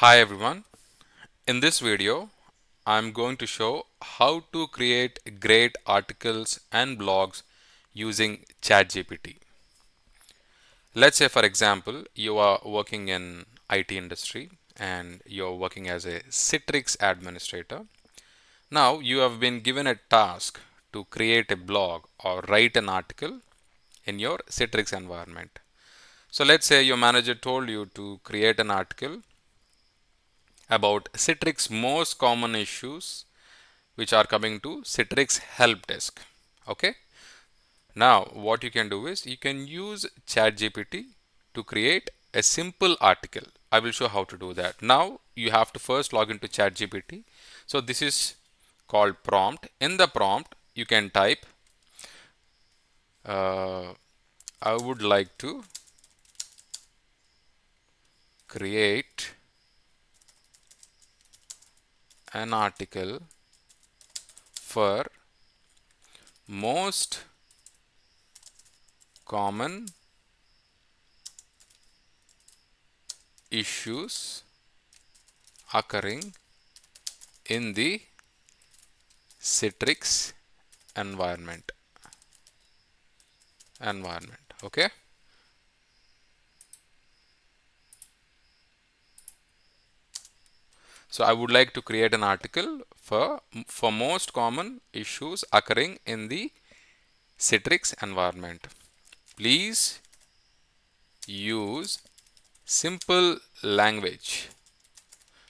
Hi everyone. In this video, I'm going to show how to create great articles and blogs using ChatGPT. Let's say for example, you are working in IT industry and you're working as a Citrix administrator. Now you have been given a task to create a blog or write an article in your Citrix environment. So let's say your manager told you to create an article about Citrix most common issues which are coming to Citrix help desk. Okay. Now what you can do is you can use ChatGPT to create a simple article. I will show how to do that. Now you have to first log into ChatGPT. So this is called prompt. In the prompt you can type uh, I would like to create an article for most common issues occurring in the Citrix environment. Okay. So I would like to create an article for most common issues occurring in the Citrix environment. Please use simple language.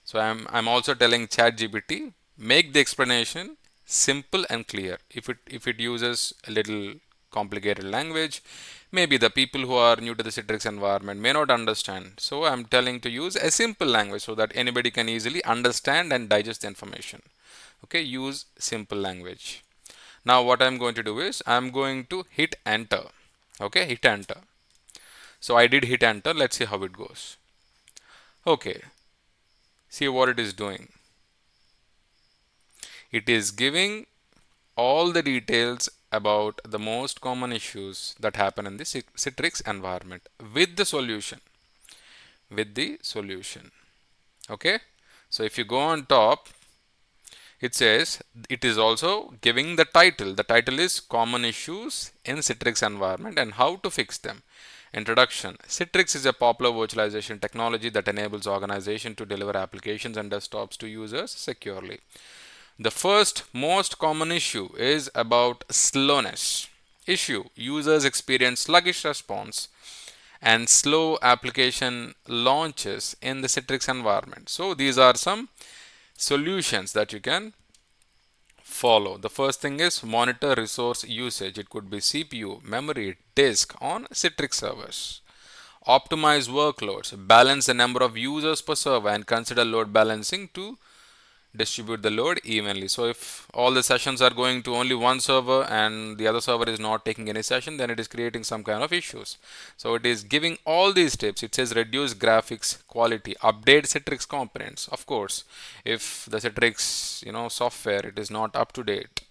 So I'm also telling ChatGPT make the explanation simple and clear. If it uses a little complicated language, maybe the people who are new to the Citrix environment may not understand. So I'm telling to use a simple language so that anybody can easily understand and digest the information. Okay, use simple language. Now what I'm going to do is I'm going to hit enter. Okay, hit enter. So I did hit enter. Let's see how it goes. Okay, see what it is doing. It is giving all the details about the most common issues that happen in the Citrix environment with the solution. Okay, so if you go on top, it says it is also giving the title. The title is Common Issues in Citrix Environment and How to Fix Them. Introduction. Citrix is a popular virtualization technology that enables organizations to deliver applications and desktops to users securely. The first most common issue is about slowness. Issue. Users experience sluggish response and slow application launches in the Citrix environment. So these are some solutions that you can follow. The first thing is monitor resource usage. It could be CPU, memory, disk on Citrix servers. Optimize workloads, balance the number of users per server and consider load balancing to distribute the load evenly. So if all the sessions are going to only one server and the other server is not taking any session, then it is creating some kind of issues. So it is giving all these tips. It says reduce graphics quality, update Citrix components. Of course, if the Citrix software it is not up to date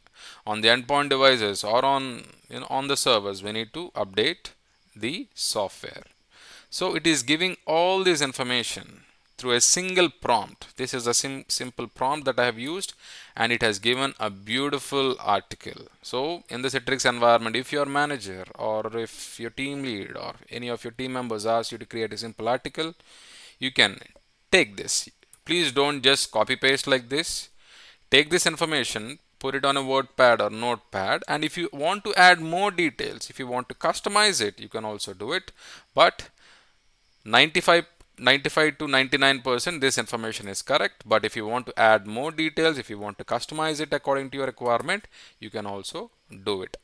on the endpoint devices or on the servers, we need to update the software. So it is giving all this information through a single prompt. This is a simple prompt that I have used and it has given a beautiful article. So in the Citrix environment, if your manager or if your team lead or any of your team members ask you to create a simple article, you can take this. Please don't just copy paste like this. Take this information, put it on a WordPad or Notepad, and if you want to add more details, if you want to customize it, you can also do it. But 95 to 99% this information is correct, but if you want to add more details, if you want to customize it according to your requirement, you can also do it.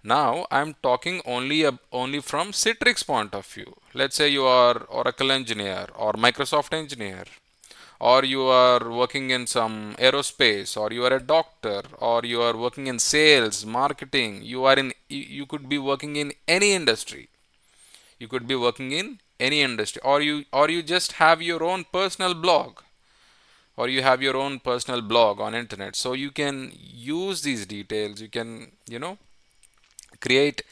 Now I'm talking only from Citrix point of view. Let's say you are Oracle engineer or Microsoft engineer, or you are working in some aerospace, or you are a doctor, or you are working in sales marketing. You could be working in any industry. You could be working in any industry, or you just have your own personal blog, or you have your own personal blog on internet. So you can use these details. You can create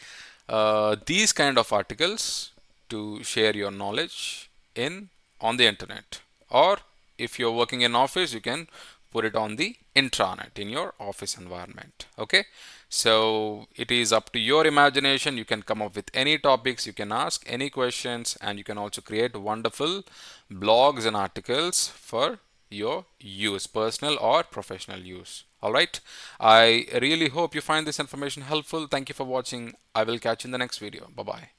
these kind of articles to share your knowledge in on the internet. or if you're working in office, you can put it on the intranet in your office environment. Okay, so it is up to your imagination. You can come up with any topics, you can ask any questions, and you can also create wonderful blogs and articles for your use, personal or professional use. All right, I really hope you find this information helpful. Thank you for watching. I will catch you in the next video. Bye bye.